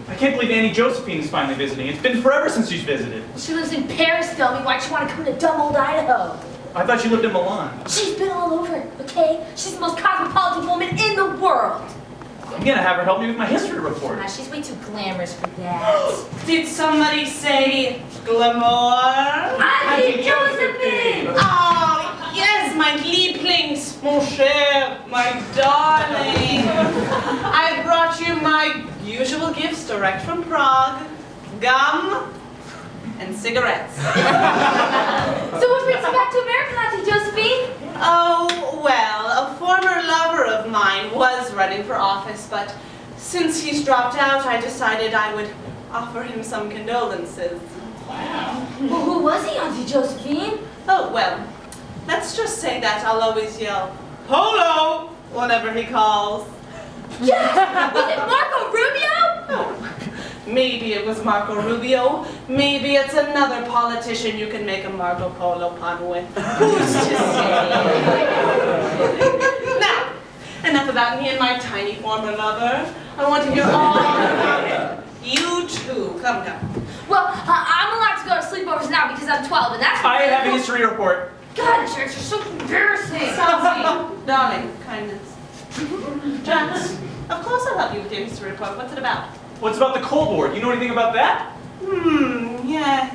I can't believe Auntie Josephine is finally visiting. It's been forever since she's visited. She lives in Paris, dummy. Why'd she want to come to dumb old Idaho? I thought she lived in Milan. She's been all over, okay? She's the most cosmopolitan woman in the world. I'm gonna have her help me with my history report. Nah, she's way too glamorous for that. Did somebody say glamour? Auntie Josephine! Oh, yes, my Lieblings, mon cher, my darling. I brought you my usual gifts direct from Prague. Gum and cigarettes. So what brings you back to America, Auntie Josephine? Oh, well, a former lover of mine was running for office, but since he's dropped out, I decided I would offer him some condolences. Wow. Well, who was he, Auntie Josephine? Oh, well, let's just say that I'll always yell, "Polo!" whenever he calls. Yes! Was it Marco Rubio? Oh, maybe it was Marco Rubio. Maybe it's another politician you can make a Marco Polo pun with. Who's to say? Now, enough about me and my tiny former lover. I want to hear all about it. You too. Come, come. Well, I'm allowed to go to sleepovers now because I'm 12, and that's... I have a history report. God, Church, you're so embarrassing. Sophie, darling, kindness. Chance, of course I'll help you with your history report. What's it about? What's about the Cold War? Do you know anything about that? Yes.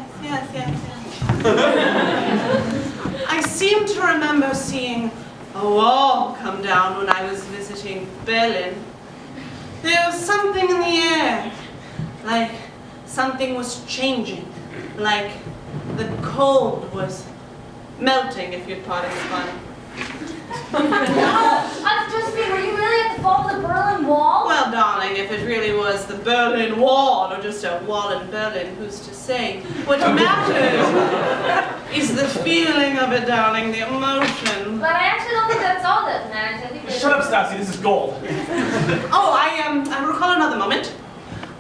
I seem to remember seeing a wall come down when I was visiting Berlin. There was something in the air, like something was changing, like the cold was melting, if you'd pardon the pun. Auntie Josephine, were you really at the fall of the Berlin Wall? Well, darling, if it really was the Berlin Wall, or just a wall in Berlin, who's to say? What matters is the feeling of it, darling, the emotion. But I actually don't think that's all that matters. I think Shut up, Stassi. This is gold. Oh, I recall another moment.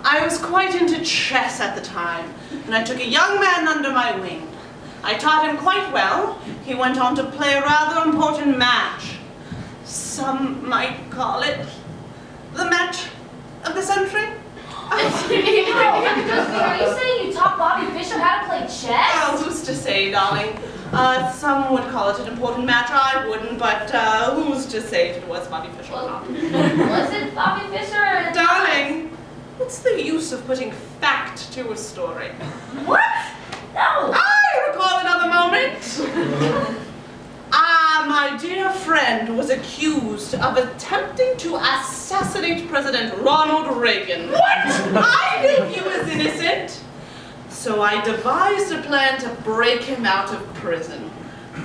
I was quite into chess at the time, and I took a young man under my wing. I taught him quite well. He went on to play a rather important match. Some might call it the match of the century. Auntie Josephine, are you saying you taught Bobby Fischer how to play chess? Well, who's to say, darling? Some would call it an important match. I wouldn't, but who's to say if it was Bobby Fischer or not? Was it Bobby Fischer or... Darling, what's the use of putting fact to a story? What? No! I recall another moment. My dear friend was accused of attempting to assassinate President Ronald Reagan. What? I knew he was innocent. So I devised a plan to break him out of prison.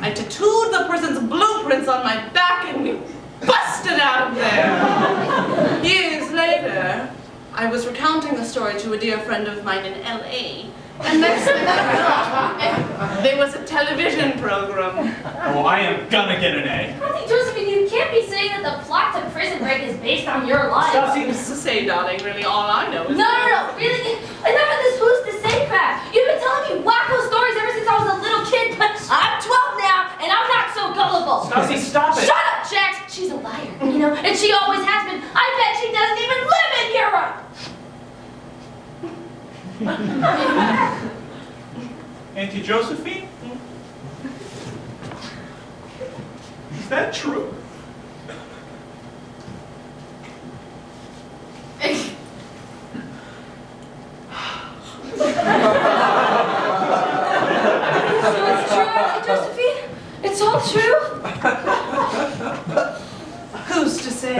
I tattooed the prison's blueprints on my back and we busted out of there. Years later, I was recounting the story to a dear friend of mine in L.A., and next thing I know, there was a television program. Oh, I am gonna get an A. Auntie Josephine, you can't be saying that the plot to Prison Break is based on your life. Seems to say, darling, really all I know is... No, really? Enough of this who's to say crap. You've been telling me wacko stories ever since I was a little kid, but I'm 12 now, and I'm not so gullible. Stassi, stop it. Shut up, Jax! She's a liar, you know, and she always has been. I bet she doesn't even live in Europe! Auntie Josephine? Is that true? So it's true, Auntie Josephine? It's all true? Who's to say?